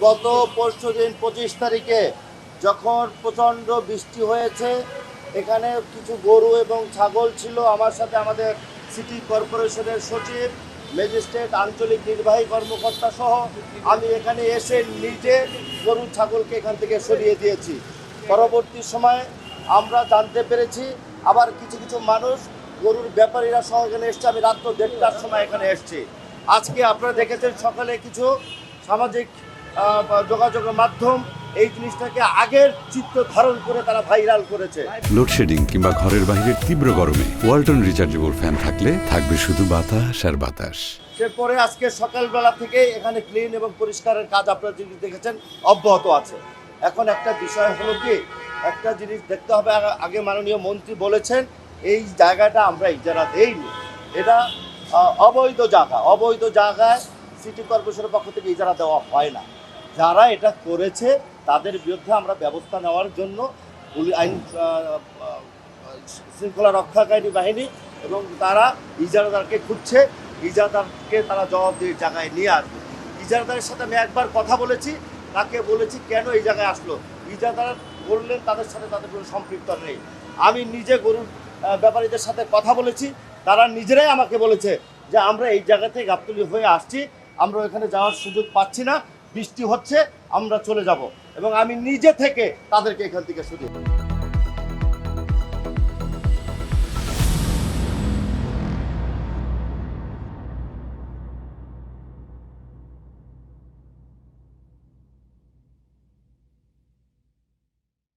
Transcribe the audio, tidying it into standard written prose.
গত পরশুদিন 25 তারিখে যখন প্রচণ্ড বৃষ্টি হয়েছে, এখানে কিছু গরু এবং ছাগল ছিল। আমার সাথে আমাদের সিটি কর্পোরেশনের সচিব, ম্যাজিস্ট্রেট, আঞ্চলিক নির্বাহী কর্মকর্তা সহ আমি এখানে এসে নিজে গরু ছাগলকে এখান থেকে সরিয়ে দিয়েছি। পরবর্তী সময়ে আমরা জানতে পেরেছি আবার কিছু কিছু মানুষ গরুর ব্যাপারীরা সহ এখানে এসছে। আমি রাত্র 1:30টার সময় এখানে এসছি। আজকে আপনারা দেখেছেন সকালে কিছু সামাজিক যোগাযোগের মাধ্যম এই জিনিসটাকে আগের চিত্র ধারণ করে তারা ভাইরাল করেছে। লোডশেডিং কিংবা ঘরের বাইরের তীব্র গরমে ওয়ালটন রিচার্জেবল ফ্যান থাকলে থাকবে শুধু বাতাস আর বাতাস। সেরপরে আজকে সকালবেলা থেকে এখানে ক্লিন এবং পরিষ্কারের কাজ আপনারা যদি দেখেছেন অব্যাহত আছে। এখন একটা বিষয় হলো কি, একটা জিনিস দেখতে হবে, আগে মাননীয় মন্ত্রী বলেছেন এই জায়গাটা আমরা ইজারা দেইনি, এটা অবৈধ জায়গা। অবৈধ জায়গায় সিটি কর্পোরেশনের পক্ষ থেকে ইজারা দেওয়া হয় না। যারা এটা করেছে তাদের বিরুদ্ধে আমরা ব্যবস্থা নেওয়ার জন্য আইন শৃঙ্খলা রক্ষাকারী বাহিনী এবং তারা ইজারাদারকে খুঁজছে। ইজারাদারকে তারা জবাবদিহির জায়গায় নিয়ে আসবে। ইজারাদারের সাথে আমি একবার কথা বলেছি, তাকে বলেছি কেন এই জায়গায় আসলো। ইজারাদার বললেন তাদের সাথে তাদের কোনো সম্পৃক্ত নেই। আমি নিজে গরুর ব্যাপারীদের সাথে কথা বলেছি, তারা নিজেরাই আমাকে বলেছে যে আমরা এই জায়গা থেকে গাবতলী হয়ে আসছি, আমরা এখানে যাওয়ার সুযোগ পাচ্ছি না, বৃষ্টি হচ্ছে, আমরা চলে যাব। এবং আমি নিজে থেকে তাদেরকে এখান থেকে সরিয়ে